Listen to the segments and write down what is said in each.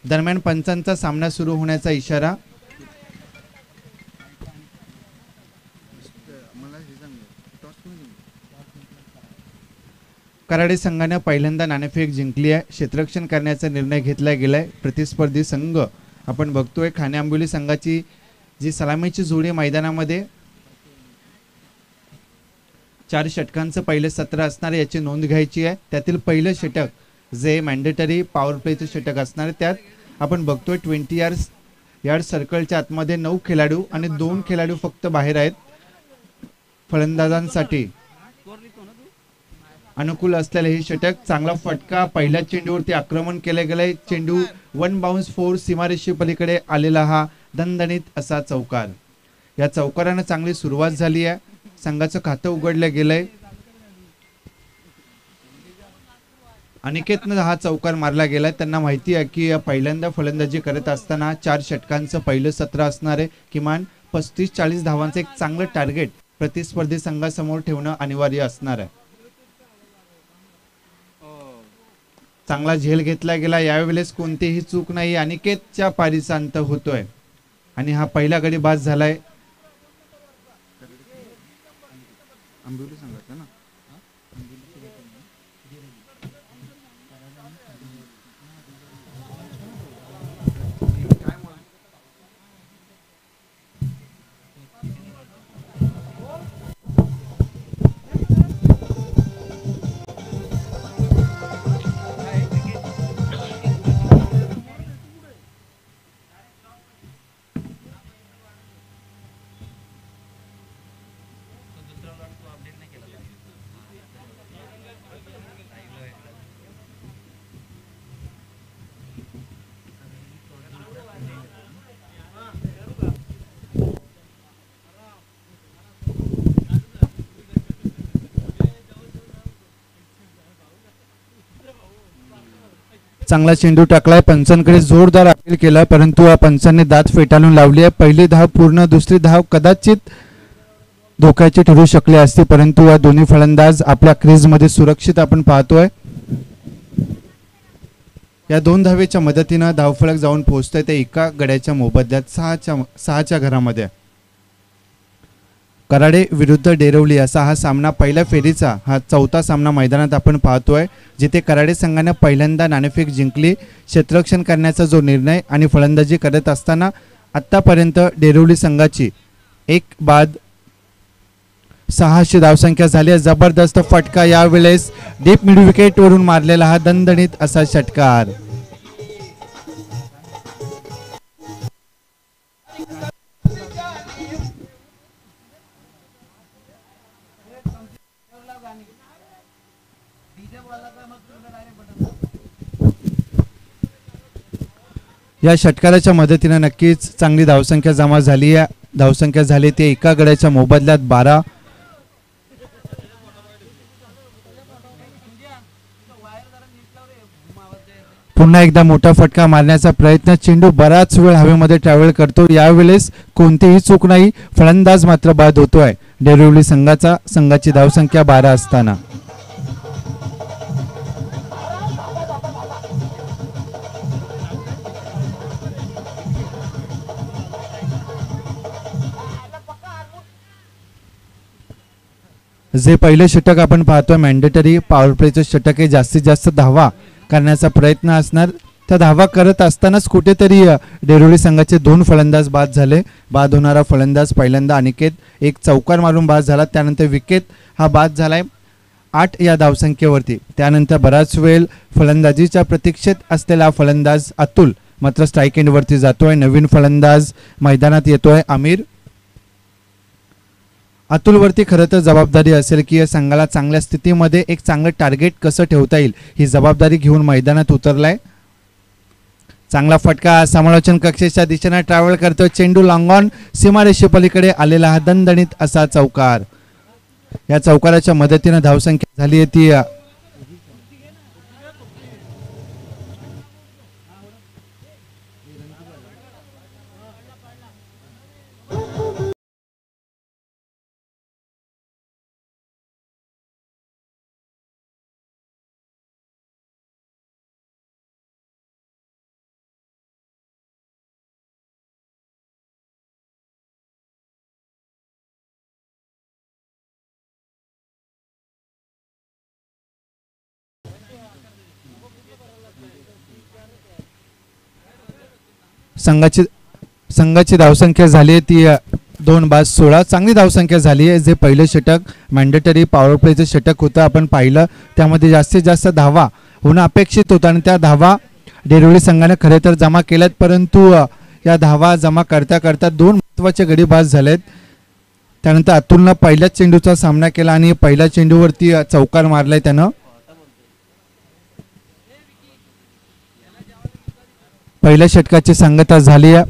दरम्यान पंचांचा सामना सुरू होण्याचा इशारा. कराडे संघाने पहिल्यांदा नाणेफेक जिंकली आहे. क्षेत्ररक्षण करण्याचा निर्णय घेतला गेलाय. प्रतिस्पर्धी संघ आपण बघतोय खाने आंबिवली संघाची जी सलामीची जोडी मैदानामध्ये 4 षटकांचं पहिलं सत्र असणार याची नोंद घ्यायची आहे. त्यातील पहिलं षटक जे मॅन्डेटरी पॉवर प्लेचं षटक असणार आहे, त्यात आपण बघतोय 20 यार्ड सर्कलच्या आतमध्ये 9 खेळाडू आणि 2 खेळाडू फक्त बाहेर आहेत. फलंदाजांसाठी अनुकूल असलेले हे षटक. चांगला फटका पहिल्या चेंडूवरती आक्रमण केले गेले. चेंडू 1 बाउन्स 4 सीमारेषे पलीकडे आलेला हा दणदणीत असा चौकार. या चौकारानं चांगली सुरुवात झाली आहे. संघाचं खातं उघडलं गेलंय. अनिकेतनं हा चौकार मारला गेलाय. त्यांना माहिती आहे की पहिल्यांदा फलंदाजी करत असताना 4 षटकांचं पहिलं सत्र असणार आहे. किमान 35-40 धावांचं एक चांगलं टार्गेट प्रतिस्पर्धी संघासमोर ठेवणं अनिवार्य असणार आहे. चांगला झेल घेतला गेला. यावेळेस कोणतीही चूक नाही. अनिकेतच्या पारीचा अंत होतोय आणि हा पहिला गडी बाद झालाय. आंबिवली संघाचा ना. चांगला चेंडू टाकलाय. पंचांकडे जोरदार अपील केला परंतु पंचांनी दात फेटाळून लावली आहे. पहिली धाव पूर्ण, दुसरी धाव कदाचित धोक्याची ठरू शकली असती परंतु या दोन्ही फलंदाज आपल्या क्रीजमध्ये सुरक्षित आपण पाहतोय. या 2 धावेच्या मदतीनं धावफलक जाऊन पोहोचतंय ते एका गड्याच्या मोबदल्यात 6च्या घरामध्ये. कराडे विरुद्ध डेरवली असा हा सामना पहिल्या फेरीचा हा 4था सामना मैदानात आपण पाहतोय, जिथे कराडे संघाने पहिल्यांदा नाणेफेक जिंकली. क्षेत्ररक्षण करण्याचा जो निर्णय आणि फलंदाजी करत असताना आतापर्यंत डेरवली संघाची 1 बाद 600 धावसंख्या झाली. जबरदस्त फटका यावेळेस डीप मिड विकेट वरून मारलेला हा दणदणीत असा षटकार. या षटकाराच्या मदतीने नक्कीच चांगली धावसंख्या जमा झाली आहे. धावसंख्या झाली ते एका गड्याच्या मोबदल्यात 12. पुन्हा एकदा मोठा फटका मारण्याचा प्रयत्न. चेंडू बराच वेळ हवेमध्ये ट्रॅव्हल करतो. यावेळेस कोणतीही चूक नाही. फलंदाज मात्र बाद होतोय. डेरिवली संघाची धावसंख्या 12 असताना जे पहिले षटक आपण पाहतोय मॅन्डेटरी पॉवर प्लेचं षटक आहे. जास्तीत जास्त धावा करण्याचा प्रयत्न असणार. त्या धावा करत असतानाच कुठेतरी डेरोली संघाचे 2 फलंदाज बाद झाले. बाद होणारा फलंदाज पहिल्यांदा अनिकेत एक चौकार मारून बाद झाला. त्यानंतर विकेट हा बाद झालाय 8 या धावसंख्येवरती. त्यानंतर बराच वेळ फलंदाजीच्या प्रतीक्षेत असलेला फलंदाज अतुल मात्र स्ट्राईक एंडवरती जातोय. नवीन फलंदाज मैदानात येतोय आमिर. अतुलवरती खरं तर जबाबदारी असेल की या संघाला चांगल्या स्थितीमध्ये एक चांगलं टार्गेट कसं ठेवता येईल ही जबाबदारी घेऊन मैदानात उतरलाय. चांगला फटका समालोचन कक्षेच्या दिशेने ट्रॅव्हल करतोय. चेंडू लॉंग सीमारेषे पलीकडे आलेला हा दणदणीत असा चौकार. या चौकाराच्या मदतीने धावसंख्या झाली आहे ती संघाची संघाची धावसंख्या झाली आहे ती 2 बाद 16. चांगली धावसंख्या झाली आहे. जे पहिलं षटक मॅन्डेटरी पॉवर प्लेचं षटक होतं आपण पाहिलं, त्यामध्ये जास्तीत जास्त धावा होणं अपेक्षित होतं आणि त्या धावा डेरिवली संघाने खरे तर जमा केल्यात, परंतु या धावा जमा करता करता 2 महत्त्वाचे गडी बाद झालेत. त्यानंतर अतुलनं पहिल्याच चेंडूचा सामना केला आणि पहिल्या चेंडूवरती चौकार मारलाय त्यानं. पहिल्या षटकाची सांगता झाली आहे.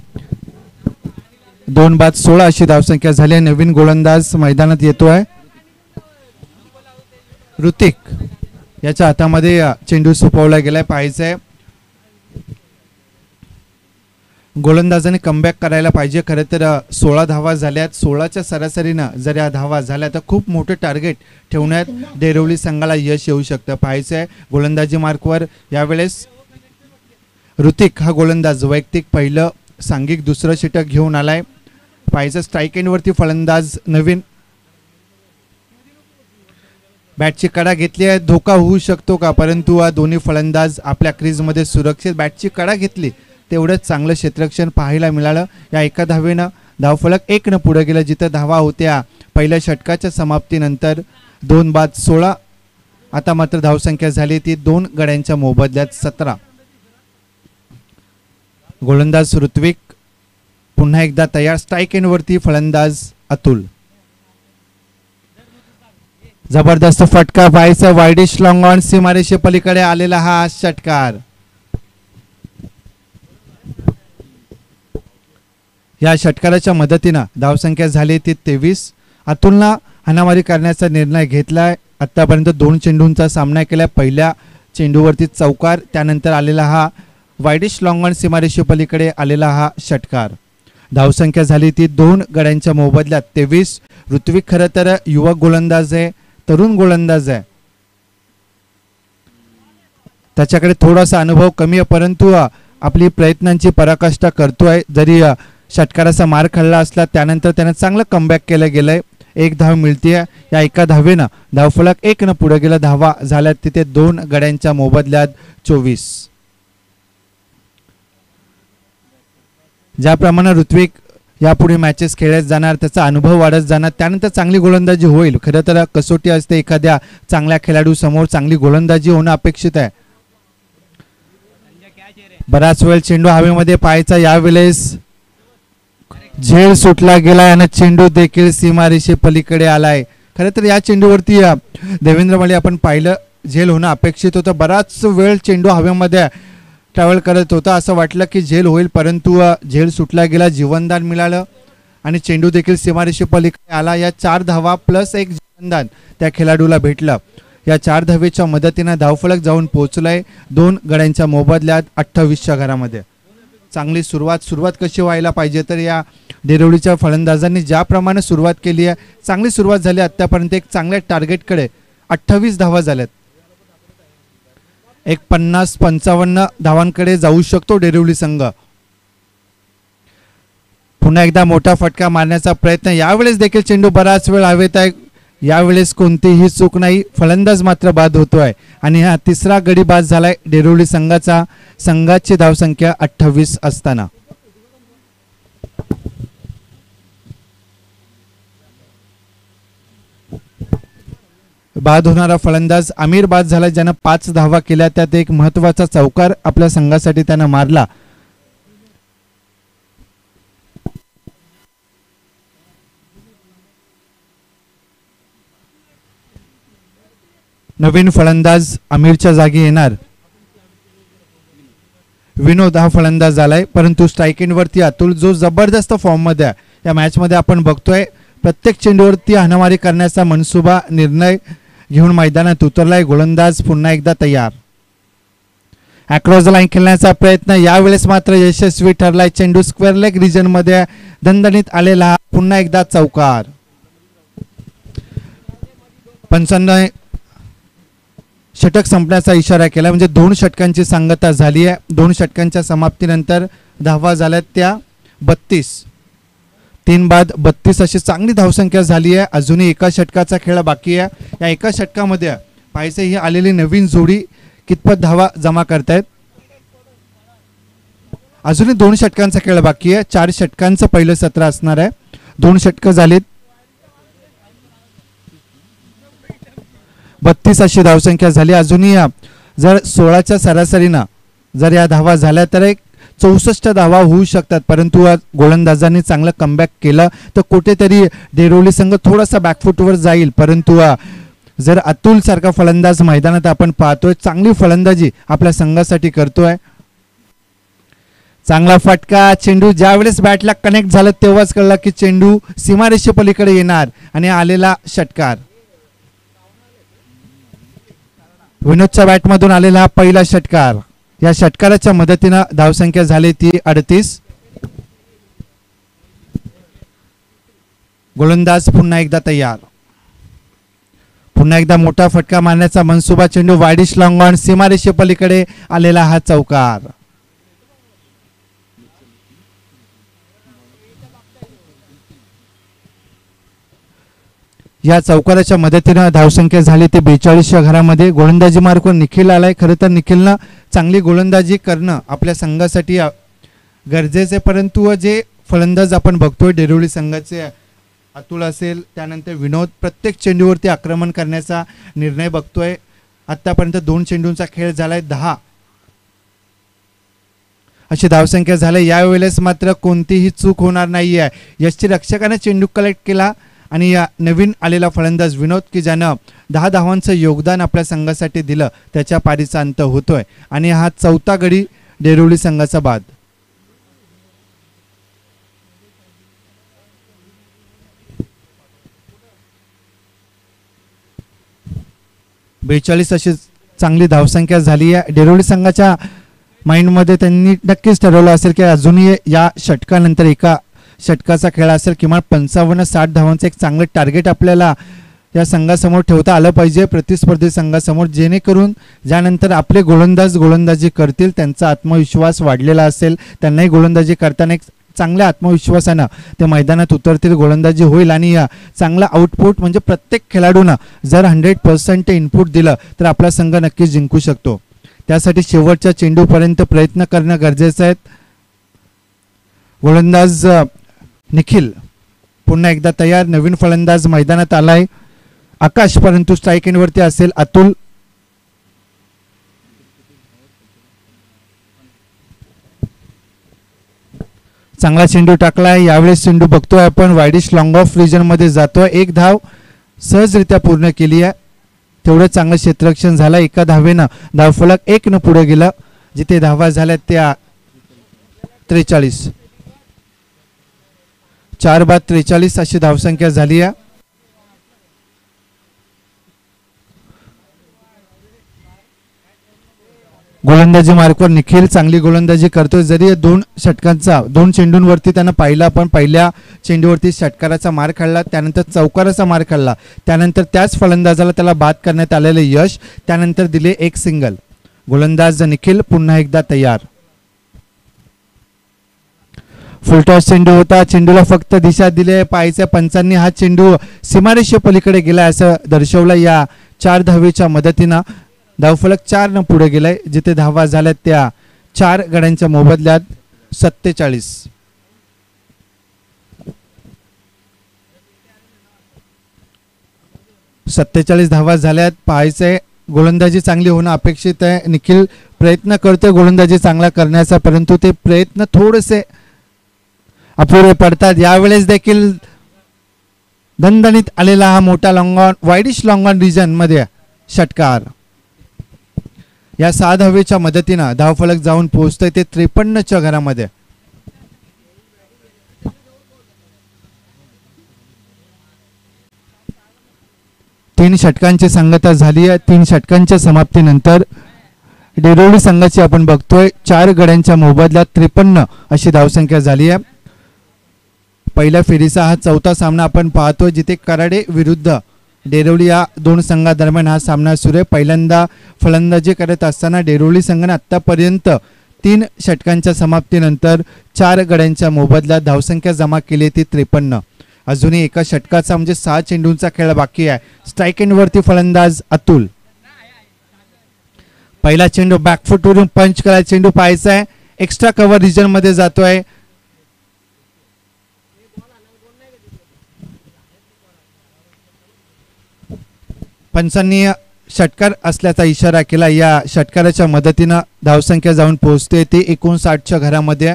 2 बाद 16 अशी धावसंख्या झाली आहे. नवीन गोलंदाज मैदानात येतोय ऋतिक. याच्या हातामध्ये चेंडू सोपवला गेलाय. पाहायचंय गोलंदाजाने कमबॅक करायला पाहिजे. खरं तर 16 धावा झाल्यात. 16च्या सरासरीनं जर या धावा झाल्या तर खूप मोठं टार्गेट ठेवण्यात डेरिवली संघाला यश येऊ शकतं. पाहायचंय गोलंदाजी मार्कवर यावेळेस ऋतिक हा गोलंदाज वैयक्तिक पहिलं सांघिक दुसरं षटक घेऊन आलाय. पाहायचं स्ट्राईक एंडवरती फलंदाज नवीन बॅटची कडा घेतली आहे. धोका होऊ शकतो का, परंतु दोन्ही फलंदाज आपल्या क्रीजमध्ये सुरक्षित बॅटची कडा घेतली तेवढंच चांगलं क्षेत्ररक्षण पाहायला मिळालं. या एका धावेनं धावफलक 1 पुढे गेलं. जिथं धावा होत्या पहिल्या षटकाच्या समाप्तीनंतर 2 बाद 16. आता मात्र धावसंख्या झाली ती 2 गड्यांच्या मोबदल्यात 17. गोलंदाज ऋत्विक पुन्हा एकदा तयार. स्ट्राईक एंडवरती फलंदाज अतुल. जबरदस्त फटका पाहायचा. वाईडिश लॉंग ऑन सीमारेषे पलीकडे आलेला हा षटकार. या षटकाराच्या मदतीनं धावसंख्या झाली ती 23. अतुलनं हाणामारी करण्याचा निर्णय घेतलाय. आतापर्यंत 2 चेंडूंचा सामना केला. पहिल्या चेंडूवरती चौकार, त्यानंतर आलेला हा वाईडिश लॉंग ऑन सीमारेषे पलीकडे आलेला हा षटकार. धावसंख्या झाली ती 2 गड्यांच्या मोबदल्यात 23. ऋत्विक खरं तर युवक गोलंदाज आहे, तरुण गोलंदाज आहे. त्याच्याकडे थोडासा अनुभव कमी आहे, परंतु आपली प्रयत्नांची पराकाष्ठा करतोय. जरी षटकाराचा मार खाल्ला असला त्यानंतर त्यानं चांगलं कमबॅक केलं गेलंय. 1 धाव मिळते. या एका धावेनं धावफलक 1 पुढे गेलं. धावा झाल्यात तिथे 2 गड्यांच्या मोबदल्यात 24. ज्याप्रमाणे ऋत्विक यापुढे मॅचेस खेळत जाणार, त्याचा अनुभव वाढत जाणार, त्यानंतर चांगली गोलंदाजी होईल. खरं तर कसोटी असते, एखाद्या चांगल्या खेळाडू समोर चांगली गोलंदाजी होणं अपेक्षित आहे. बराच वेळ चेंडू हवेमध्ये पाहायचा. यावेळेस झेल सुटला गेलाय आणि चेंडू देखील सीमारेषे पलीकडे आलाय. खरं तर या चेंडूवरती देवेंद्र मले आपण पाहिलं झेल होणं अपेक्षित होतं. बराच वेळ चेंडू हवेमध्ये ट्रॅव्हल करत होता. असं वाटलं की झेल होईल, परंतु झेल सुटला गेला. जीवनदान मिळालं आणि चेंडू देखील सीमारेषे पलीकडे आला. या 4 धावा प्लस 1 जीवनदान त्या खेळाडूला भेटलं. या 4 धावेच्या मदतीनं धावफलक जाऊन पोहोचलाय 2 गड्यांच्या मोबदल्यात 28च्या घरामध्ये. चांगली सुरुवात कशी व्हायला पाहिजे, तर या डेरिवलीच्या फलंदाजांनी ज्याप्रमाणे सुरुवात केली आहे, चांगली सुरुवात झाली. आतापर्यंत एक चांगल्या टार्गेटकडे 28 धावा झाल्यात. एक 50-55 धावांकडे जाऊ शकतो डेरिवली संघ. पुन्हा एकदा मोठा फटका मारण्याचा प्रयत्न. यावेळेस देखील चेंडू बराच वेळ हवेत आहे. यावेळेस कोणतीही चूक नाही. फलंदाज मात्र बाद होतोय आणि हा 3रा गडी बाद झालाय डेरिवली संघाचा. संघाची धावसंख्या 28 असताना बाद होणारा फलंदाज आमिर बाद झाला, ज्यानं 5 धावा केल्या. त्यात एक महत्वाचा चौकार आपल्या संघासाठी त्यानं मारला. नवीन फलंदाज आमिरच्या जागी येणार. विनोद हा फलंदाज झालाय, परंतु स्ट्राईक एंडवरती अतुल जो जबरदस्त फॉर्म मध्ये आहे. या मॅच मध्ये आपण बघतोय प्रत्येक चेंडूवरती हाणामारी करण्याचा मनसुबा निर्णय घेऊन मैदानात उतरलाय. गोलंदाज पुन्हा एकदा तयार. अक्रॉस द लाईन खेळण्याचा प्रयत्न यावेळेस मात्र यशस्वी ठरलाय. चेंडू स्क्वेअर लेग रिजन मध्ये दणदणीत आलेला. पुन्हा एकदा चौकार. 55 षटक संपण्याचा इशारा केला, म्हणजे 2 षटकांची सांगता झाली आहे. 2 षटकांच्या समाप्तीनंतर धावा झाल्यात त्या 32. 3 बाद 32 अशी चांगली धावसंख्या झाली आहे. अजूनही एका षटकाचा खेळ बाकी आहे. या एका षटकामध्ये पाहिजे ही आलेली नवीन जोडी कितपत धावा जमा करतायत. अजूनही 2 षटकांचा खेळ बाकी आहे. 4 षटकांचं पहिलं सत्र असणार आहे. 2 षटकं झालीत. 32 अशी धावसंख्या झाली. अजूनही जर 16च्या सरासरीनं जर या धावा झाल्या तर एक 64 धावा होऊ शकतात, परंतु गोलंदाजांनी चांगलं कमबॅक केलं तर कुठेतरी डेरोली संघ थोडासा बॅकफुटवर जाईल. परंतु जर अतुल सारखा फलंदाज मैदानात आपण पाहतोय, चांगली फलंदाजी आपल्या संघासाठी करतोय. चांगला फटका, चेंडू ज्यावेळेस बॅटला कनेक्ट झालं तेव्हाच कळलं की चेंडू सीमारेषे पलीकडे येणार आणि आलेला षटकार. विनोदच्या बॅटमधून आलेला पहिला षटकार. या षटकाराच्या मदतीनं धावसंख्या झाली ती 38. गोलंदाज पुन्हा एकदा तयार. पुन्हा एकदा मोठा फटका मारण्याचा मनसुबा. चेंडू वाईडिश लॉंग ऑन, सीमारेषे पलीकडे आलेला हा चौकार. या चौकाराच्या मदतीनं धावसंख्या झाली ते 42 घरामध्ये. गोलंदाजी मार्कवर निखिल आलाय. खरं तर निखिलनं चांगली गोलंदाजी करणं आपल्या संघासाठी गरजेचं आहे, परंतु जे फलंदाज आपण बघतोय डेरोली संघाचे अतुल असेल, त्यानंतर विनोद, प्रत्येक चेंडूवरती आक्रमण करण्याचा निर्णय बघतोय. आतापर्यंत 2 चेंडूंचा खेळ झालाय. 10 अशी धावसंख्या झाली. यावेळेस मात्र कोणतीही चूक होणार नाही आहे. यष्टी रक्षकाने चेंडू कलेक्ट केला आणि या नवीन आलेला फलंदाज विनोद की ज्यानं 10 धावांचं योगदान आपल्या संघासाठी दिलं, त्याच्या पारीचा अंत होतोय आणि हा 4था गडी डेरोली संघाचा बाद. बेचाळीस अशी चांगली धावसंख्या झाली आहे. डेरोली संघाच्या माइंडमध्ये त्यांनी नक्कीच ठरवलं असेल की अजूनही या षटकानंतर एका षटकाचा खेळ असेल, किमान 55-60 धावांचं एक चांगलं टार्गेट आपल्याला या संघासमोर ठेवता आलं पाहिजे, प्रतिस्पर्धी संघासमोर, जेणेकरून ज्यानंतर आपले गोलंदाज गोलंदाजी करतील त्यांचा आत्मविश्वास वाढलेला असेल. त्यांनाही गोलंदाजी करताना एक चांगल्या आत्मविश्वासानं ते मैदानात उतरतील, गोलंदाजी होईल आणि चांगला आउटपुट म्हणजे प्रत्येक खेळाडूनं जर 100% इनपुट दिलं तर आपला संघ नक्कीच जिंकू शकतो. त्यासाठी शेवटच्या चेंडूपर्यंत प्रयत्न करणं गरजेचं आहे. गोलंदाज निखिल पुन्हा एकदा तयार. नवीन फलंदाज मैदानात आलाय आकाश, परंतु स्ट्राईक एंडवरती असेल अतुल. चांगला चेंडू टाकलाय. यावेळेस चेंडू बघतोय आपण वाईडिश लॉंग ऑफ रिजन मध्ये जातोय. 1 धाव सहजरित्या पूर्ण केली आहे. तेवढं चांगलं क्षेत्ररक्षण झालं. एका धावेनं धावफलक 1 न पुढे गेलं. जिथे धावा झाल्या त्या 43. 4 बाद 43 अशी धावसंख्या झाली आहे. गोलंदाजी मार्कवर निखिल चांगली गोलंदाजी करतोय. जरी 2 षटकांचा 2 चेंडूंवरती त्यानं पाहिला, पण पहिल्या चेंडूवरती षटकाराचा मार खाल्ला, त्यानंतर चौकाराचा मार खाल्ला, त्यानंतर त्याच फलंदाजाला त्याला बाद करण्यात आलेले यश, त्यानंतर दिले 1 सिंगल. गोलंदाज निखिल पुन्हा एकदा तयार. फुलटॉस चेंडू होता. चेंडूला फक्त दिशा दिली पाहायच्या पंचांनी. हा चेंडू सीमारेषे पलीकडे गेला असं दर्शवलं. या 4 धावेच्या मदतीनं धावफलक 4 न पुढे गेलाय. जिथे धावा झाल्या त्या 4 गड्यांच्या मोबदल्यात 47. 47 धावा झाल्यात. पाहायचंय गोलंदाजी चांगली होणं अपेक्षित आहे. निखिल प्रयत्न करतोय गोलंदाजी चांगला करण्याचा, परंतु ते प्रयत्न थोडेसे अपुरे पडतात. यावेळेस देखील दणदणीत आलेला हा मोठा long on, wideish long on region मध्ये षटकार. या 6 धावेच्या मदतीनं धावफलक जाऊन पोहोचतोय ते 53च्या घरामध्ये. तीन षटकांची सांगता झाली आहे. 3 षटकांच्या समाप्तीनंतर डेरोली संघाची आपण बघतोय 4 गड्यांच्या मोबदल्यात 53 अशी धावसंख्या झाली आहे. पहिल्या फेरीचा हा 4था सामना आपण पाहतोय, जिथे कराडे विरुद्ध डेरोली या 2 संघादरम्यान हा सामना सुरू आहे. पहिल्यांदा फलंदाजी करत असताना डेरोली संघाने आतापर्यंत 3 षटकांच्या समाप्तीनंतर 4 गड्यांच्या मोबदल्यात धावसंख्या जमा केली ती 53. अजूनही एका षटकाचा म्हणजे 6 चेंडूंचा खेळ बाकी आहे. स्ट्राईक एंडवरती फलंदाज अतुल. पहिला चेंडू बॅकफुटवरून पंच करायचा. चेंडू पाहायचा आहे एक्स्ट्रा कव्हर रिजन मध्ये जातोय. पंचांनी षटकार असल्याचा इशारा केला. या षटकाराच्या मदतीनं धावसंख्या जाऊन पोहोचते ती 59च्या घरामध्ये.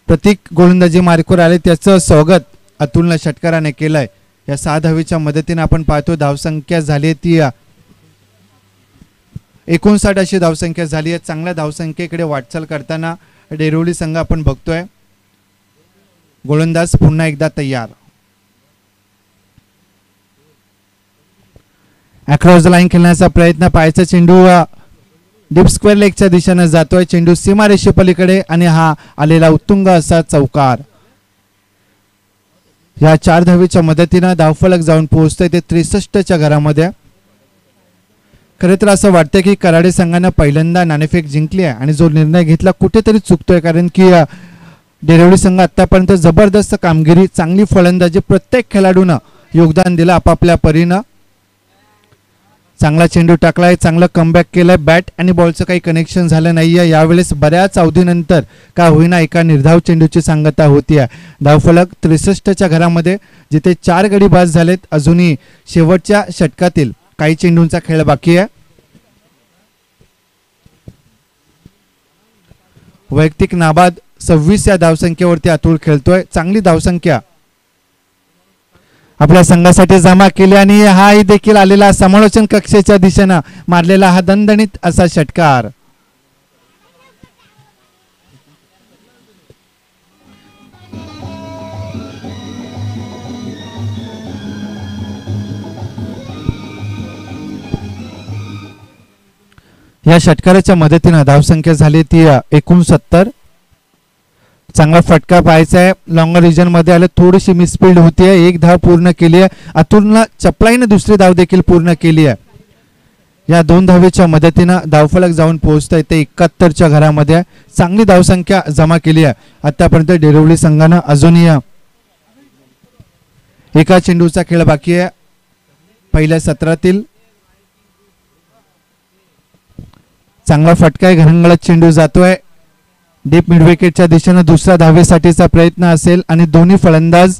प्रतीक गोलंदाजी मार्कवर आले, त्याचं स्वागत अतुलनं षटकाराने केलंय. या 6 धावेच्या मदतीने आपण पाहतो धावसंख्या झाली ती 59 अशी धावसंख्या झाली आहे. चांगल्या धावसंख्येकडे वाटचाल करताना डेरिवली संघ आपण बघतोय. गोलंदाज पुन्हा एकदा तयार. अक्रॉस द लाईन खेळण्याचा प्रयत्न, पायाचा चेंडू डीप स्क्वेअर लेगच्या दिशेने जातोय. चेंडू सीमारेषे पलीकडे आणि हा आलेला उत्तुंग असा चौकार. या 4 धावेच्या मदतीने धावफलक जाऊन पोहोचतोय ते 63च्या घरामध्ये. खरे तर असं वाटतं की कराडे संघाने पहिल्यांदा नाणेफेक जिंकली आहे आणि जो निर्णय घेतला कुठेतरी चुकतोय, कारण की डेरिवली संघ आतापर्यंत जबरदस्त कामगिरी, चांगली फलंदाजी, प्रत्येक खेळाडूनं योगदान दिलं आपापल्या परीनं. चांगला चेंडू टाकलाय, चांगलं कमबॅक केलंय. बॅट आणि बॉलचं काही कनेक्शन झालं नाहीये यावेळेस. बऱ्याच अवधीनंतर का होईना एका निर्धाव चेंडूची सांगता होतीये. धावफलक 63च्या घरामध्ये, जिथे 4 गडी बाद झालेत. अजूनही शेवटच्या षटकातील काही चेंडूंचा खेळ बाकी आहे. वैयक्तिक नाबाद 26 या धावसंख्येवरती अतुल खेळतोय. चांगली धावसंख्या आपल्या संघासाठी जमा केली आणि हाही देखील आलेला समालोचन कक्षेच्या दिशेनं मारलेला हा दणदणीत असा षटकार. या षटकाराच्या मदतीने धावसंख्या झाली ती 69. चांगला फटका पाहायचा आहे. लॉंगर रिजन मध्ये आलं, थोडीशी मिसफिल्ड होतीये. 1 धाव पूर्ण केली आहे. अतुलनं चपलाईने दुसरी धाव देखील पूर्ण केली आहे. या 2 धावेच्या मदतीने धावफलक जाऊन पोहोचतंय ते 71च्या घरामध्ये. चांगली धावसंख्या जमा केली आहे. आतापर्यंत डेरिवली संघानं अजूनही एका चेंडूचा खेळ बाकी आहे पहिल्या सत्रातील. चांगला फटका आहे, घरंगळत चेंडू जातोय. डीप मिड विकेटच्या दिशेने दुसऱ्या धावेसाठीचा प्रयत्न असेल आणि दोन्ही फलंदाज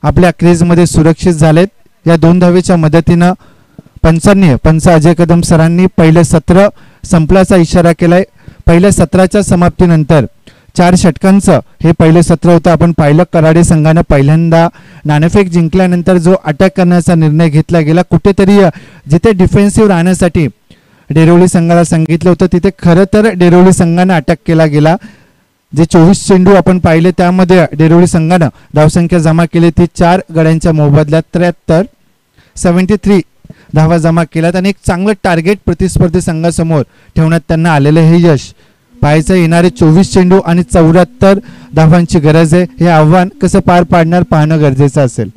आपल्या क्रीजमध्ये सुरक्षित झालेत. या 2 धावेच्या मदतीने पंच अजय कदम सरांनी पहिले सत्र संपल्याचा इशारा केलाय. पहिल्या सत्राच्या समाप्तीनंतर 4 षटकांचं हे पहिले सत्र होतं. आपण पाहिलं कराडे संघानं पहिल्यांदा नाणेफेक जिंकल्यानंतर जो अटॅक करण्याचा निर्णय घेतला गेला, कुठेतरी जिथे डिफेन्सिव्ह राहण्यासाठी डेरिवली संघाला सांगितलं होतं तिथे खरं तर डेरिवली संघाने अटॅक केला गेला. जे 24 चेंडू आपण पाहिले त्यामध्ये डेरिवली संघानं धावसंख्या जमा केली ती 4 गड्यांच्या मोबदल्यात 73 धावा जमा केल्यात आणि एक चांगलं टार्गेट प्रतिस्पर्धी संघासमोर ठेवण्यात त्यांना आलेलं हे यश पाहायचं. येणारे 24 चेंडू आणि 74 धावांची गरज आहे. हे आव्हान कसं पार पाडणार पाहणं गरजेचं असेल.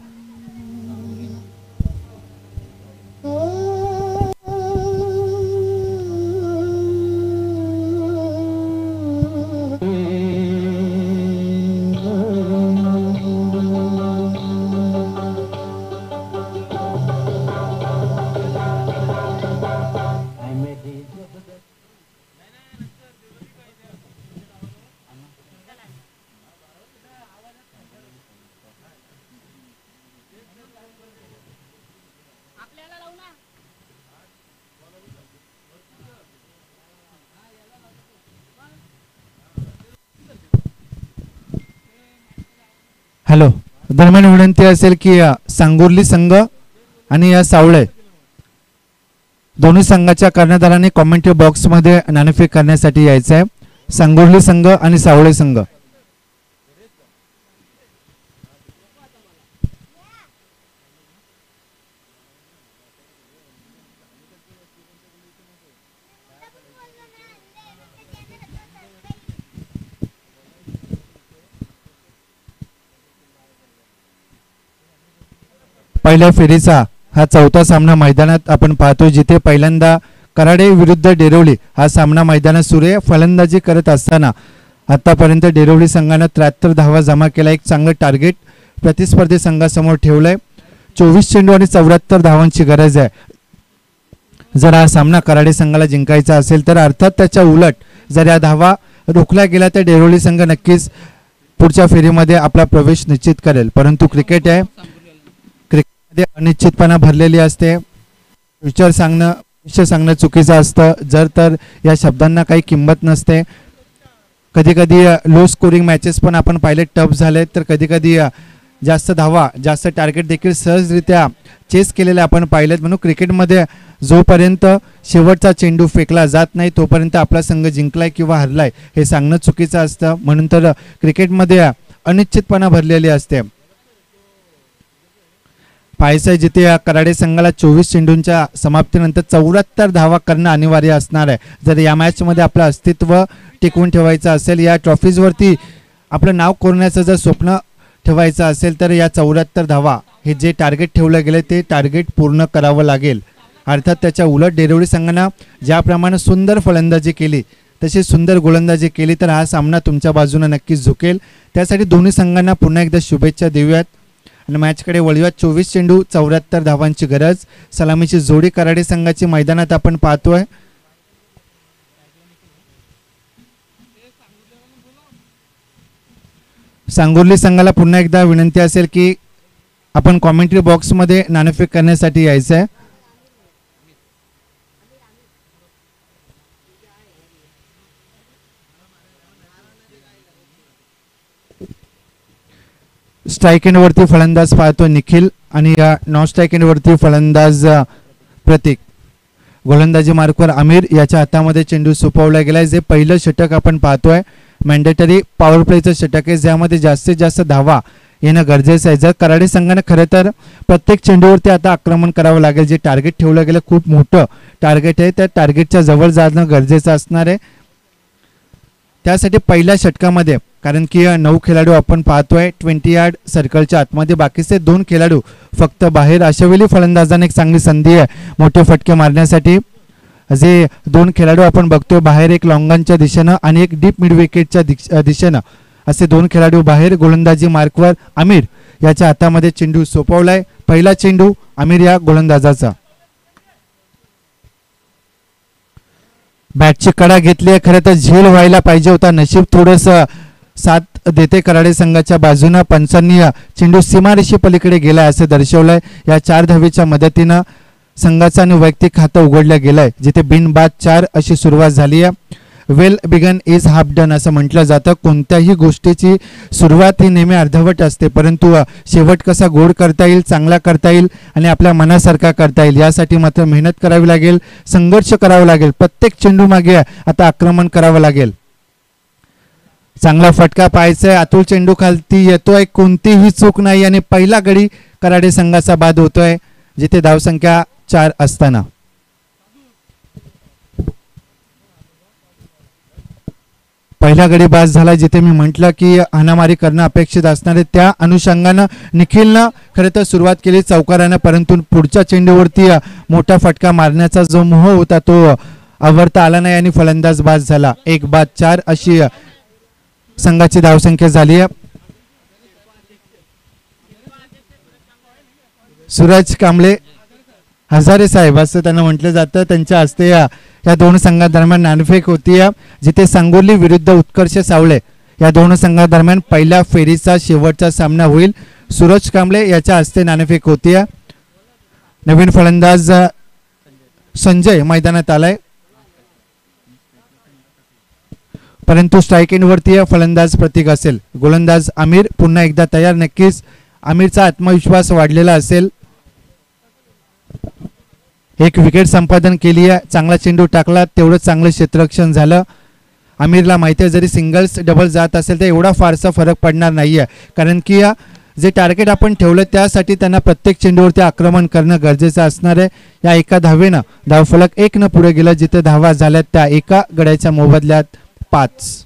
हॅलो, दरम्यान विनंती असेल की सांगोर्ली संघ आणि या सावळे दोन्ही संघाच्या कर्णधारांनी कॉमेंट्री बॉक्स मध्ये नाणेफेक करण्यासाठी यायचं आहे. सांगोर्ली संघ आणि सावळे संघ. पहिल्या फेरीचा हा 4था सामना मैदानात आपण पाहतो, जिथे पहिल्यांदा कराडे विरुद्ध डेरिवली हा सामना मैदानात सुरू आहे. फलंदाजी करत असताना आतापर्यंत डेरिवली संघाने 73 धावा जमा केला. एक चांगलं टार्गेट प्रतिस्पर्धी संघासमोर ठेवलंय. 24 चेंडू आणि 74 धावांची गरज आहे. जर हा सामना कराडे संघाला जिंकायचा असेल तर अर्थात त्याच्या उलट जर या धावा रोखल्या गेल्या तर डेरोली संघ नक्कीच पुढच्या फेरीमध्ये आपला प्रवेश निश्चित करेल. परंतु क्रिकेट आहे, क्रिकेटमध्ये अनिश्चितपणा भरलेली असते. फ्युचर सांगणं भविष्य सांगणं चुकीचं असतं. जर तर या शब्दांना काही किंमत नसते. कधी कधी लो स्कोरिंग मॅचेस पण आपण पाहिले टफ झाले, तर कधी कधी जास्त धावा जास्त टार्गेट देखील सहजरित्या चेस केलेले आपण पाहिलेत. म्हणून क्रिकेटमध्ये जोपर्यंत शेवटचा चेंडू फेकला जात नाही तोपर्यंत आपला संघ जिंकलाय किंवा हरलाय हे सांगणं चुकीचं असतं. म्हणून तर क्रिकेटमध्ये अनिश्चितपणा भरलेली असते. पाहायचं आहे जिथे कराडे संघाला 24 चेंडूंच्या समाप्तीनंतर 74 धावा करणं अनिवार्य असणार आहे. जर या मॅचमध्ये आपलं अस्तित्व टिकवून ठेवायचं असेल, या ट्रॉफीजवरती आपलं नाव कोरण्याचं जर स्वप्न ठेवायचं असेल तर या 74 धावा हे जे टार्गेट ठेवलं गेलं ते टार्गेट पूर्ण करावं लागेल. अर्थात त्याच्या उलट डेरिवली संघानं ज्याप्रमाणे सुंदर फलंदाजी केली तशी सुंदर गोलंदाजी केली तर हा सामना तुमच्या बाजूने नक्कीच झुकेल. त्यासाठी दोन्ही संघांना पुन्हा एकदा शुभेच्छा देऊयात आणि मॅचकडे वळूयात. 24 चेंडू 74 धावांची गरज. सलामीची जोडी कराडे संघाची मैदानात आपण पाहतोय. सांगोर्ली संघाला पुन्हा एकदा विनंती असेल की आपण कॉमेंट्री बॉक्समध्ये नाणेफेक करण्यासाठी यायचं आहे. स्ट्राईक एंडवरती फलंदाज पाहतो निखिल आणि नॉन स्ट्राईक एंडवरती फलंदाज प्रतीक. गोलंदाजी मार्कवर आमिर याच्या हातामध्ये चेंडू सोपवला गेलाय. जे पहिलं षटक आपण पाहतोय मॅन्डेटरी पॉवर प्लेचं षटक आहे ज्यामध्ये जास्तीत जास्त धावा येणं गरजेचं आहे. जर कराडे संघाने खरं तर प्रत्येक चेंडूवरती आता आक्रमण करावं लागेल. जे टार्गेट ठेवलं गेलं खूप मोठं टार्गेट आहे, त्या टार्गेटच्या जवळ जाणं गरजेचं असणार आहे. त्यासाठी पहिल्या षटकामध्ये कारण की 9 खेळाडू आपण पाहतोय 20 यार्ड सर्कलच्या आतमध्ये, बाकीचे 2 खेळाडू फक्त बाहेर. अशा वेळी फलंदाजांना एक चांगली संधी आहे मोठे फटके मारण्यासाठी. जे 2 खेळाडू आपण बघतोय बाहेर, एक लॉंगांच्या दिशेनं आणि एक डीप मिड विकेटच्या दिशेनं, असे 2 खेळाडू बाहेर. गोलंदाजी मार्कवर आमिर याच्या हातामध्ये चेंडू सोपवलाय. पहिला चेंडू आमिर या गोलंदाजाचा. बॅटची कडा घेतली आहे. खरं तर झेल व्हायला पाहिजे होता, नशीब थोडस साथ देते कराडे संघाच्या बाजूनं. पंचांनी चेंडू सीमारेषे पलीकडे गेलाय असं दर्शवलंय. या 4 धावेच्या मदतीनं संघाचं आणि वैयक्तिक खातं उघडलं गेलंय जिथे बिनबाद 4 अशी सुरुवात झाली आहे. Well begun is half done असं म्हटलं जातं. कोणत्याही गोष्टीची सुरुवात ही नेहमी अर्धवट असते, परंतु शेवट कसा गोड करता येईल, चांगला करता येईल आणि आपल्या मनासारखा करता येईल यासाठी मात्र मेहनत करावी लागेल, संघर्ष करावा लागेल. प्रत्येक चेंडू मागे आता आक्रमण करावं लागेल. चांगला फटका पाहायचा आहे. अतुल चेंडू खालती येतोय, कोणतीही चूक नाही आणि पहिला गडी कराडे संघाचा बाद होतोय जिथे धावसंख्या 4 असताना. पहिला गडी बाद झाला जिथे मी म्हटलं की हाणामारी करणं अपेक्षित असणार आहे. त्या अनुषंगानं निखिलनं खरं तर सुरुवात केली चौकारानं, परंतु पुढच्या चेंडूवरती मोठा फटका मारण्याचा जो मोह होता तो आवरता आला नाही आणि फलंदाज बाद झाला. 1 बाद 4 अशी संघाची धावसंख्या झाली आहे. सूरज कांबळे हजारे साहेब असं त्यांना म्हटलं जातं, त्यांच्या हस्ते या 2 संघादरम्यान नाणेफेक होती जिथे सांगोली विरुद्ध उत्कर्ष सावळे या 2 संघादरम्यान पहिल्या फेरीचा शेवटचा सामना होईल. सूरज कांबळे याच्या हस्ते नाणेफेक होती. नवीन फलंदाज संजय मैदानात आलाय, परंतु स्ट्राईक एंडवरती फलंदाज प्रतीक असेल. गोलंदाज आमिर पुन्हा एकदा तयार. नक्कीच आमिरचा आत्मविश्वास वाढलेला असेल. एक विकेट संपादन केली आहे, चांगला चेंडू टाकला, तेवढं चांगलं क्षेत्ररक्षण झालं. आमिरला माहिती आहे जरी सिंगल्स डबल जात असेल तर एवढा फारसा फरक पडणार नाहीये, कारण की जे टार्गेट आपण ठेवलं त्यासाठी त्यांना प्रत्येक चेंडूवरती आक्रमण करणं गरजेचं असणार आहे. या एका धावेनं धावफलक 1 न पुढे गेला. जिथे धावा झाल्यात त्या एका गड्याच्या मोबदल्यात 5.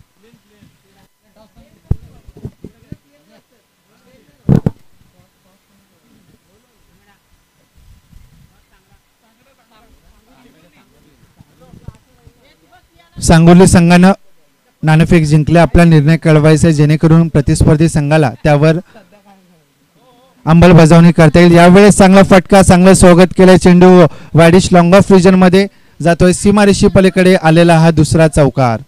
सांगोली संघानं नाणेफेक जिंकले. आपला निर्णय कळवायचा जेणेकरून प्रतिस्पर्धी संघाला त्यावर अंमलबजावणी करता येईल. यावेळेस चांगला फटका, चांगलं स्वागत केलंय. चेंडू वायडिश लॉंग ऑफ रिजन मध्ये जातोय. सीमारेषी पलीकडे आलेला हा दुसरा चौकार.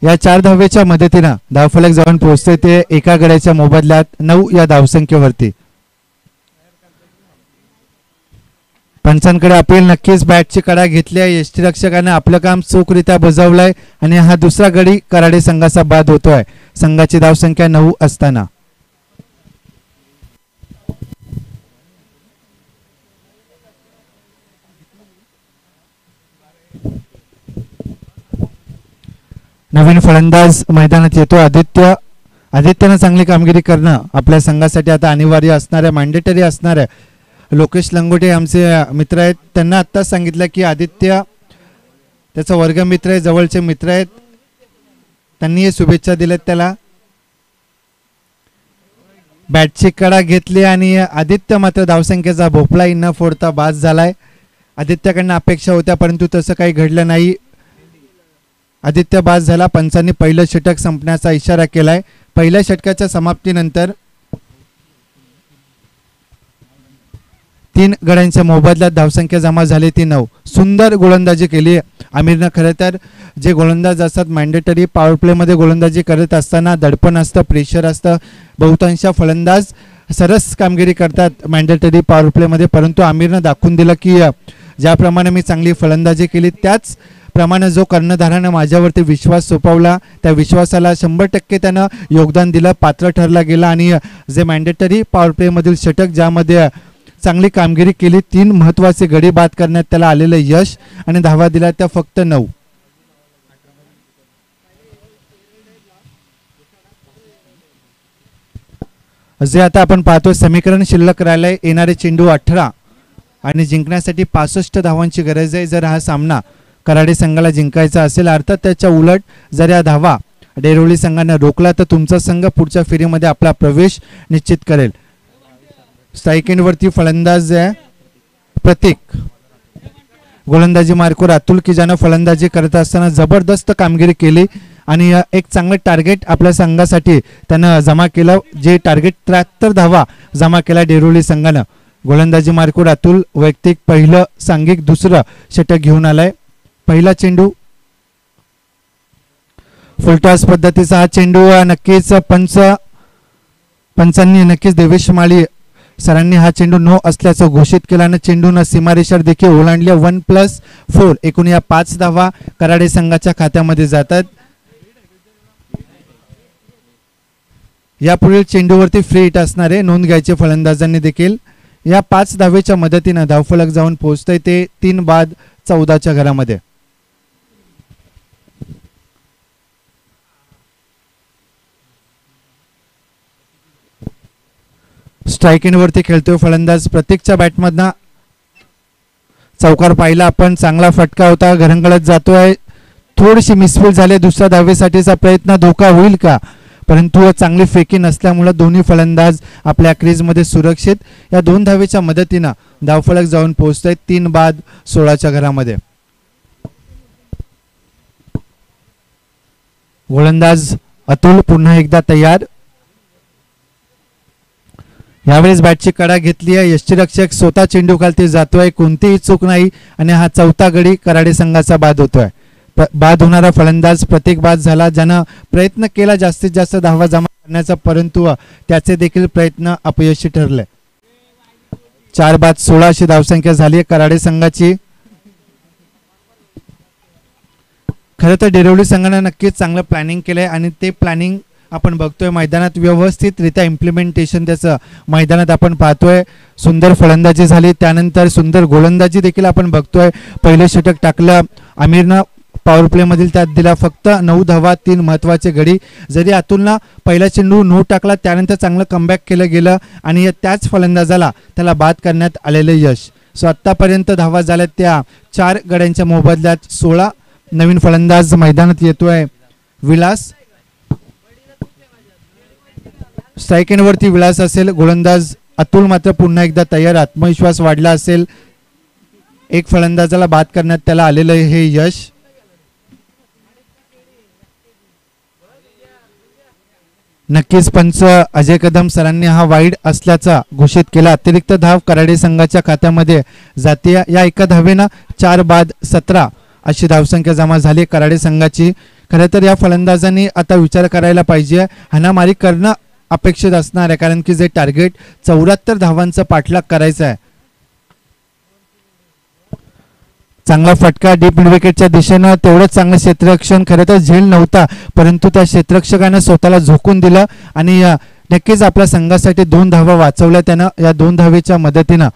या 4 धावेच्या मदतीनं धावफलक जाऊन पोहोचते ते एका गड्याच्या मोबदल्यात 9 या धावसंख्येवरती. पंचांकडे अपील. नक्कीच बॅटची कडा घेतली आहे. यष्टीरक्षकाने आपलं काम चोखरित्या बजावलंय आणि हा दुसरा गडी कराडे संघाचा बाद होतोय. संघाची धावसंख्या 9 असताना नवीन फलंदाज मैदानात येतो. आदित्यनं चांगली कामगिरी करणं आपल्या संघासाठी आता अनिवार्य असणार आहे, मॅन्डेटरी असणार आहे. लोकेश लंगोटे आमचे मित्र आहेत, त्यांना आत्ताच सांगितलं की आदित्य त्याचा वर्गमित्र आहे, जवळचे मित्र आहेत, त्यांनी शुभेच्छा दिल्यात त्याला. बॅटची कडा घेतली आणि आदित्य मात्र धावसंख्येचा भोपळाही न फोडता बाद झालाय. आदित्यकडनं अपेक्षा होत्या परंतु तसं काही घडलं नाही. आदित्य बाद झाला. पंचांनी पहिलं षटक संपण्याचा इशारा केलाय. पहिल्या षटकाच्या समाप्तीनंतर 3 गड्यांच्या मोबदल्यात धावसंख्या जमा झाली ती 9. सुंदर गोलंदाजी केली आमिरनं. खरं तर जे गोलंदाज असतात मॅन्डेटरी पॉवर प्लेमध्ये गोलंदाजी करत असताना दडपण असतं, प्रेशर असतं. बहुतांश फलंदाज सरस कामगिरी करतात मॅन्डेटरी पॉवर प्लेमध्ये, परंतु आमिरनं दाखवून दिलं की ज्याप्रमाणे मी चांगली फलंदाजी केली त्याच प्रमाणे जो कर्णधारानं माझ्यावरती विश्वास सोपवला त्या विश्वासाला 100% त्यानं योगदान दिलं, पात्र ठरला गेला. आणि जे मॅन्डेटरी पॉवर प्लेमधील षटक ज्यामध्ये चांगली कामगिरी केली, 3 महत्त्वाचे गडी बाद करण्यात त्याला आलेलं यश आणि धावा दिल्या त्या फक्त 9. जे आता आपण पाहतो समीकरण शिल्लक राहिलंय. येणारे चेंडू 18 आणि जिंकण्यासाठी 65 धावांची गरज आहे. जर हा सामना कराडे संघाला जिंकायचा असेल, अर्थात त्याच्या उलट जर या धावा डेरोली संघाने रोखला तर तुमचा संघ पुढच्या फेरीमध्ये आपला प्रवेश निश्चित करेल. स्ट्राईक एंडवरती फलंदाज आहे प्रतीक. गोलंदाजी मार्कवर अतुल की ज्यानं फलंदाजी करत असताना जबरदस्त कामगिरी केली आणि एक चांगलं टार्गेट आपल्या संघासाठी त्यानं जमा केलं. जे टार्गेट 73 धावा जमा केला डेरोली संघानं. गोलंदाजी मार्कवर अतुल वैयक्तिक पहिलं, सांघिक दुसरं षटक घेऊन आलाय. पहिला चेंडू फुलटॉस पद्धतीचा हा चेंडू नक्कीच पंचांनी नक्कीच देवेश माळी सरांनी हा चेंडू नो असल्याचं घोषित केल्यानं चेंडूनं सीमारेषा देखील ओलांडली. 1+4 एकूण या 5 धावा कराडे संघाच्या खात्यामध्ये जातात. यापुढील चेंडूवरती फ्री हिट असणार आहे, नोंद घ्यायचे फलंदाजांनी देखील. या 5 धावेच्या मदतीनं धावफलक जाऊन पोहोचतंय ते 3 बाद 14च्या घरामध्ये. स्ट्राईक एंडवरती खेळतोय फलंदाज प्रतीकच्या बॅटमधनं. चौकार पाहिला आपण, चांगला फटका होता, घरंगळत जातोय. थोडीशी मिसफील झाली. दुसऱ्या धावेसाठीचा प्रयत्न धोका होईल का, परंतु चांगली फेकी नसल्यामुळे दोन्ही फलंदाज आपल्या क्रीजमध्ये सुरक्षित. या 2 धावेच्या मदतीनं धावफलक जाऊन पोहोचतोय 3 बाद 16च्या घरामध्ये. गोलंदाज अतुल पुन्हा एकदा तयार. यावेळेस बॅटची कडा घेतली आहे. यष्टीरक्षक स्वतः चेंडू खालती जातोय, कोणतीही चूक नाही आणि हा 4था गडी कराडे संघाचा बाद होतोय. बाद होणारा फलंदाज प्रतीक बाद झाला, ज्यानं प्रयत्न केला जास्तीत जास्त धावा जमा करण्याचा, परंतु त्याचे देखील प्रयत्न अपयशी ठरले. 4 बाद 16 अशी धावसंख्या झाली आहे कराडे संघाची. खरं तर डेरिवली संघाने नक्कीच चांगलं प्लॅनिंग केलंय आणि ते प्लॅनिंग आपण बघतोय मैदानात व्यवस्थितरित्या इम्प्लिमेंटेशन त्याचं मैदानात आपण पाहतोय. सुंदर फलंदाजी झाली, त्यानंतर सुंदर गोलंदाजी देखील आपण बघतोय. पहिलं षटक टाकलं आमिरनं पॉवर प्ले मधील, त्यात दिला फक्त 9 धावा 3 महत्वाचे गडी. जरी अतुलनं पहिला चेंडू नो टाकला त्यानंतर चांगलं कमबॅक केलं गेलं आणि त्याच फलंदाजाला त्याला बाद करण्यात आलेलं यश. सो आत्तापर्यंत धावा झाल्या त्या 4 गड्यांच्या मोबदल्यात 16. नवीन फलंदाज मैदानात येतोय विलास. स्ट्राईक एंडवरती विलास असेल. गोलंदाज अतुल मात्र पुन्हा एकदा तयार, आत्मविश्वास वाढला असेल. एक फलंदाजाला बाद करण्यात त्याला आलेलं हे यश. नक्कीच पंच अजय कदम सरांनी हा वाईड असल्याचा घोषित केला. अतिरिक्त धाव कराडे संघाच्या खात्यामध्ये जाते. या एका धावेनं 4 बाद 17 अशी धावसंख्या जमा झाली कराडे संघाची. खरं तर या फलंदाजांनी आता विचार करायला पाहिजे, हाणामारी करणं अपेक्षित असणार आहे, कारण की जे टार्गेट 74 धावांचा पाठलाग करायचा आहे. चांगला फटका डीप मिड विकेटच्या दिशेनं, तेवढंच चांगलं क्षेत्ररक्षण. खरं तर झेल नव्हता, परंतु त्या क्षेत्ररक्षकानं स्वतःला झोकून दिलं आणि नक्कीच आपल्या संघासाठी 2 धावा वाचवल्या त्यानं. या 2 धावेच्या मदतीनं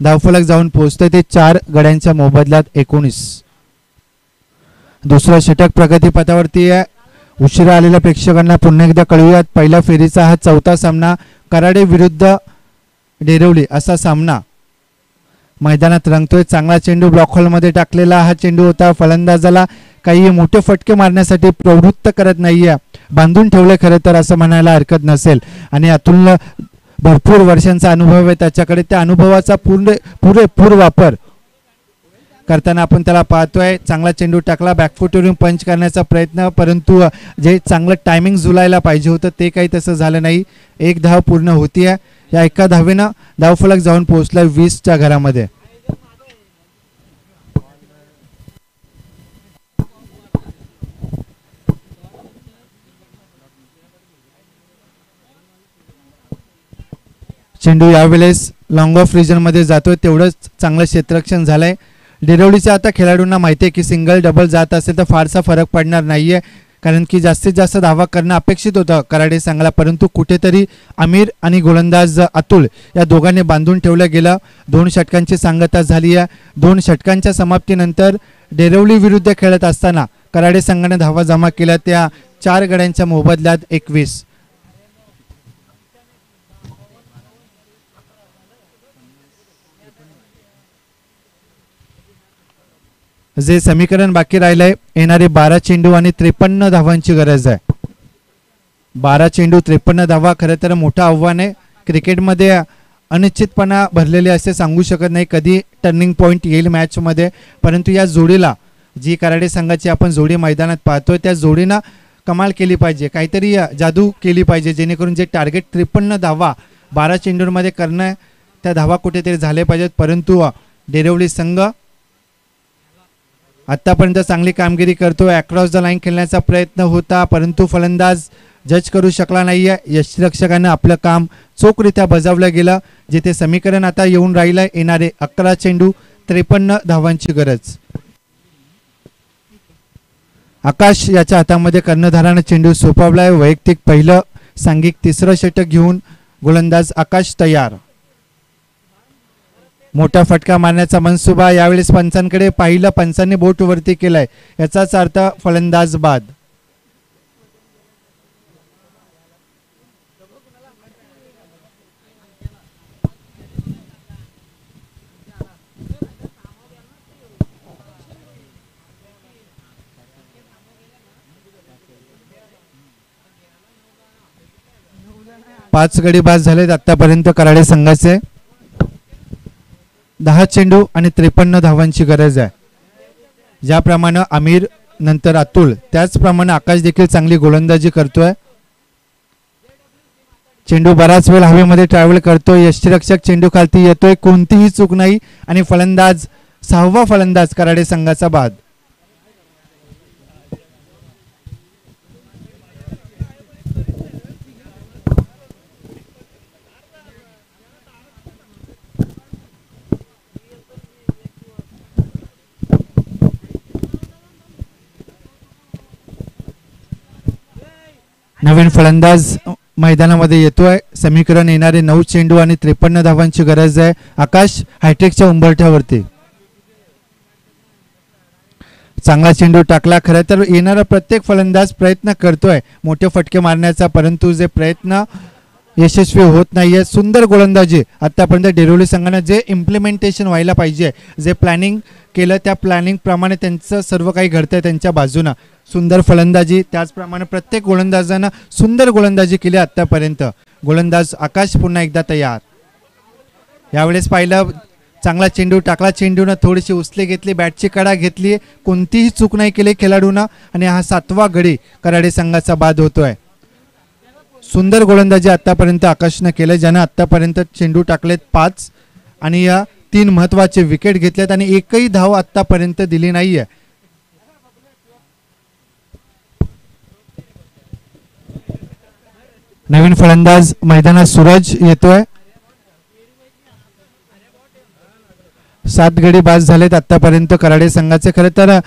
धावफलक जाऊन पोहोचते ते 4 गड्यांच्या मोबदल्यात 19. दुसरं षटक प्रगतीपथावरती आहे. उशिरा आलेल्या प्रेक्षकांना पुन्हा एकदा कळूयात, पहिल्या फेरीचा हा 4था सामना कराडे विरुद्ध डेरवली असा सामना मैदानात रंगतोय. चांगला चेंडू ब्लॉक हॉलमध्ये टाकलेला हा चेंडू होता. फलंदाजाला काही मोठे फटके मारण्यासाठी प्रवृत्त करत नाहीये, बांधून ठेवले खरं तर असं म्हणायला हरकत नसेल. आणि अतुल भरपूर वर्षांचा अनुभव आहे त्याच्याकडे, त्या अनुभवाचा पुरेपूर वापर करताना आपण त्याला पाहतोय. चांगला चेंडू टाकला, बॅकफुटवरून पंच करण्याचा प्रयत्न, परंतु जे चांगलं टायमिंग जुलायला पाहिजे होतं ते काही तसं झालं नाही. 1 धाव पूर्ण होतीये. या एका धावेनं धावफलक जाऊन पोहोचलाय 20च्या घरामध्ये. चेंडू यावेळेस लॉंग ऑफ रिजन मध्ये जातोय, तेवढंच चांगलं क्षेत्ररक्षण झालंय. डेरवलीच्या आता खेळाडूंना माहिती आहे की सिंगल डबल जात असेल तर फारसा फरक पडणार नाहीये, कारण की जास्तीत जास्त धावा करणं अपेक्षित होतं कराडे संघाला, परंतु कुठेतरी आमिर आणि गोलंदाज अतुल या दोघांनी बांधून ठेवलं गेलं. 2 षटकांची सांगता झाली आहे. 2 षटकांच्या समाप्तीनंतर डेरवली विरुद्ध खेळत असताना कराडे संघाने धावा जमा केल्या त्या 4 गड्यांच्या मोबदल्यात 21. जे समीकरण बाकी राहिलंय, येणारे 12 चेंडू आणि 53 धावांची गरज आहे. 12 चेंडू 53 धावा खरं तर मोठं आव्हान आहे. क्रिकेटमध्ये अनिश्चितपणा भरलेले असे सांगू शकत नाही कधी टर्निंग पॉईंट येईल मॅचमध्ये, परंतु या जोडीला जी कराडे संघाची आपण जोडी मैदानात पाहतोय त्या जोडीनं कमाल केली पाहिजे, काहीतरी जादू केली पाहिजे, जेणेकरून जे टार्गेट 53 धावा 12 चेंडूंमध्ये करणं त्या धावा कुठेतरी झाले पाहिजेत. परंतु डेरवली संघ आतापर्यंत चांगली कामगिरी करतोय. अक्रॉस द लाईन खेळण्याचा प्रयत्न होता, परंतु फलंदाज जज करू शकला नाहीये. यष्टिरक्षकांना आपलं काम चोखरित्या बजावलं गेलं. जिथे समीकरण आता येऊन राहिलंय, येणारे 11 चेंडू 53 धावांची गरज. आकाश याच्या हातामध्ये कर्णधारानं चेंडू सोपवलाय. वैयक्तिक पहिलं, सांघिक 3रं षटक घेऊन गोलंदाज आकाश तयार. मोठा फटका मारण्याचा मनसुबा, यावेळेस पंचांकडे पाहिलं, पंचांनी बोट वरती केलाय, याचाच अर्थ फलंदाज बाद. पाच गडी बाद झालेत आतापर्यंत कराडे संघाचे. 10 चेंडू आणि 53 धावांची गरज आहे. ज्याप्रमाणे आमिर नंतर अतुल, त्याचप्रमाणे आकाश देखील चांगली गोलंदाजी करतोय. चेंडू बराच वेळ हवेमध्ये ट्रॅव्हल करतोय. यष्टिरक्षक चेंडू खालती येतोय, कोणतीही चूक नाही आणि फलंदाज 6वा फलंदाज कराडे संघाचा बाद. नवीन फलंदाज मैदानामध्ये येतोय. समीकरण येणारे 9 चेंडू आणि 53 धावांची गरज आहे. आकाश हायटेकच्या उंबरठ्यावरती. चांगला चेंडू टाकला. खरं तर येणारा प्रत्येक फलंदाज प्रयत्न करतोय मोठे फटके मारण्याचा, परंतु जे प्रयत्न यशस्वी होत नाहीये. सुंदर गोलंदाजी आतापर्यंत डेरोली संघाने जे इम्प्लिमेंटेशन व्हायला पाहिजे, जे प्लॅनिंग केलं त्या प्लॅनिंग प्रमाणे त्यांचं सर्व काही घडतंय त्यांच्या बाजूनं. सुंदर फलंदाजी, त्याचप्रमाणे प्रत्येक गोलंदाजानं सुंदर गोलंदाजी केली आतापर्यंत. गोलंदाज आकाश पुन्हा एकदा तयार. यावेळेस पाहिलं चांगला चेंडू टाकला, चेंडूनं थोडीशी उचली घेतली, बॅटची कडा घेतली, कोणतीही चूक नाही केली खेळाडूनं आणि हा 7वा गडी कराडे संघाचा बाद होतोय. सुंदर गोलंदाजी आतापर्यंत आकाशनं केलं, ज्यानं आतापर्यंत चेंडू टाकलेत 5 आणि या 3 महत्वाचे विकेट घेतलेत आणि एकही धाव आतापर्यंत दिली नाहीये. नवीन फलंदाज मैदानात सूरज येतोय. 7 गडी बाद झालेत आतापर्यंत कराडे संघाचे. खरं तर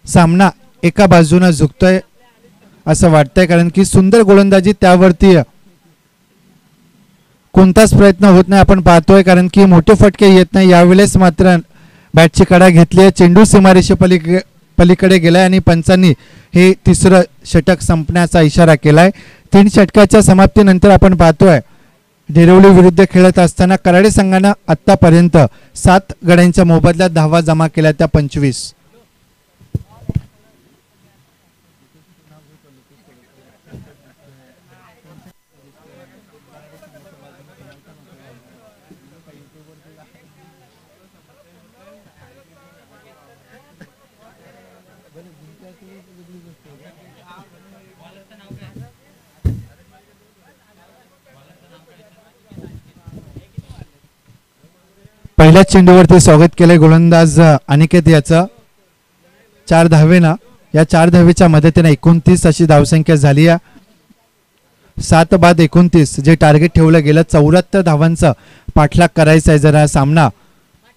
सामना एका बाजूनं झुकतोय असं वाटतंय, कारण की सुंदर गोलंदाजी त्यावरती कोणताच प्रयत्न होत नाही आपण पाहतोय, कारण की मोठे फटके येत नाही. यावेळेस मात्र बॅटची कडा घेतली आहे, चेंडू सीमारेषे पलीकडे गेलाय आणि पंचांनी हे 3रं षटक संपण्याचा इशारा केलाय. 3 षटकाच्या समाप्तीनंतर आपण पाहतोय डेरिवली विरुद्ध खेळत असताना कराडे संघानं आतापर्यंत 7 गड्यांच्या मोबदल्यात धावा जमा केल्या, त्या 25. पहिल्याच चेंडूवरती स्वागत केले गोलंदाज अनिकेत याचं 4 धावेनं. या 4 धावेच्या मदतीने 29 अशी धावसंख्या झाली आहे. 7 बाद 29 जे टार्गेट ठेवलं गेलं. 74 धावांचा पाठलाग करायचा आहे जर हा सामना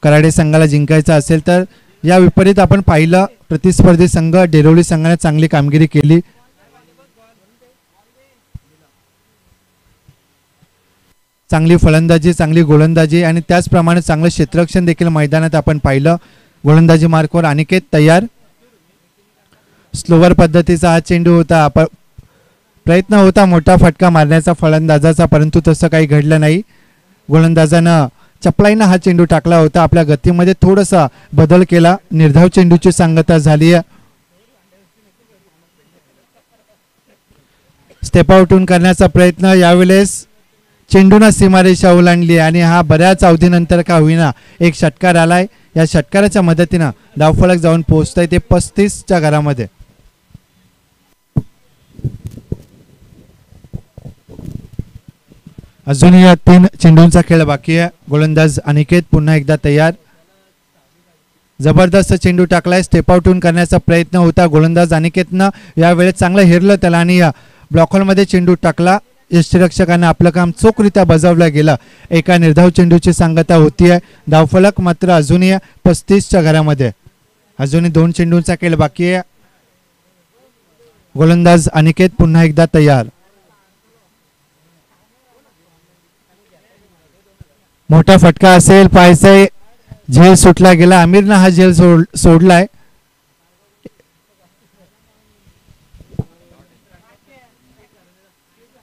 कराडे संघाला जिंकायचा असेल तर. या विपरीत आपण पाहिलं प्रतिस्पर्धी संघ डेरिवली संघाने चांगली कामगिरी केली. चांगली फलंदाजी, चांगली गोलंदाजी आणि त्याचप्रमाणे चांगलं क्षेत्ररक्षण देखील मैदानात आपण पाहिलं. गोलंदाजी मार्कवर अनिकेत तयार. स्लोवर पद्धतीचा हा चेंडू होता. प्रयत्न होता मोठा फटका मारण्याचा फलंदाजाचा, परंतु तसं काही घडलं नाही. गोलंदाजानं चपलाईनं हा चेंडू टाकला होता. आपल्या गतीमध्ये थोडासा बदल केला. निर्धाव चेंडूची सांगता झाली आहे. स्टेप आउटून करण्याचा प्रयत्न, यावेळेस चेंडूनं सीमारेषा ओलांडली आणि हा बऱ्याच अवधीनंतर का होईना एक षटकार आलाय. या षटकाराच्या मदतीनं धावफलक जाऊन पोहोचतंय ते 35च्या घरामध्ये. अजूनही या 3 चेंडूंचा खेळ बाकी आहे. गोलंदाज अनिकेत पुन्हा एकदा तयार. जबरदस्त चेंडू टाकलाय. स्टेप आउटून करण्याचा प्रयत्न होता. गोलंदाज अनिकेतनं यावेळेस चांगलं हेरलं त्याला आणि या ब्लॉकहोलमध्ये चेंडू टाकला. यष्टीरक्षकांना आपलं काम चोखरित्या बजावलं गेलं. एका निर्धाव चेंडूची सांगता होतीये. धावफलक मात्र अजूनही 35च्या घरामध्ये. अजूनही 2 चेंडूंचा खेळ बाकी आहे. गोलंदाज अनिकेत पुन्हा एकदा तयार. मोठा फटका असेल, पाहायचंय. झेल सुटला गेला. आमिरनं हा झेल सोडलाय.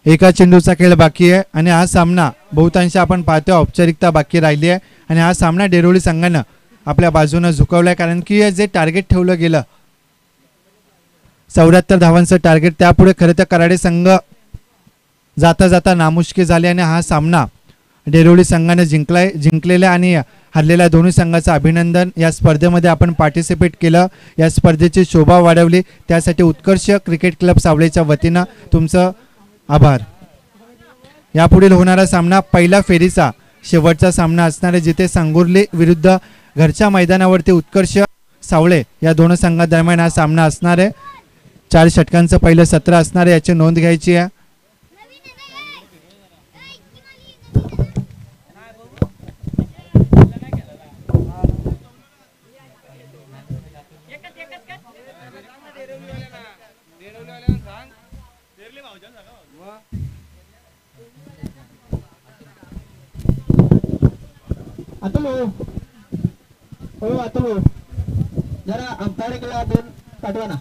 एका चेंडूचा खेळ बाकी आहे आणि हा सामना बहुतांश आपण पाहतोय औपचारिकता बाकी राहिली आहे आणि हा सामना डेरिवली संघानं आपल्या बाजूने झुकवलाय, कारण की जे टार्गेट ठेवलं गेलं 74 धावांचं टार्गेट, त्यापुढे खरं तर कराडे संघ जाता जाता नामुष्की झाले आणि हा सामना डेरिवली संघाने जिंकलेला आणि हरलेल्या दोन्ही संघाचं अभिनंदन. या स्पर्धेमध्ये आपण पार्टिसिपेट केलं, या स्पर्धेची शोभा वाढवली, त्यासाठी उत्कर्ष क्रिकेट क्लब सावळेच्या वतीनं तुमचं आभार. यापुढील होणारा सामना पहिल्या फेरीचा शेवटचा सामना असणार आहे, जिथे सांगुर्ली विरुद्ध घरच्या मैदानावरती उत्कर्ष सावळे या दोन संघादरम्यान हा सामना असणार आहे. 4 षटकांचं पहिलं सत्र असणार आहे, याची नोंद घ्यायची आहे. अतुल जरा अंपायर कडे पाठवा ना.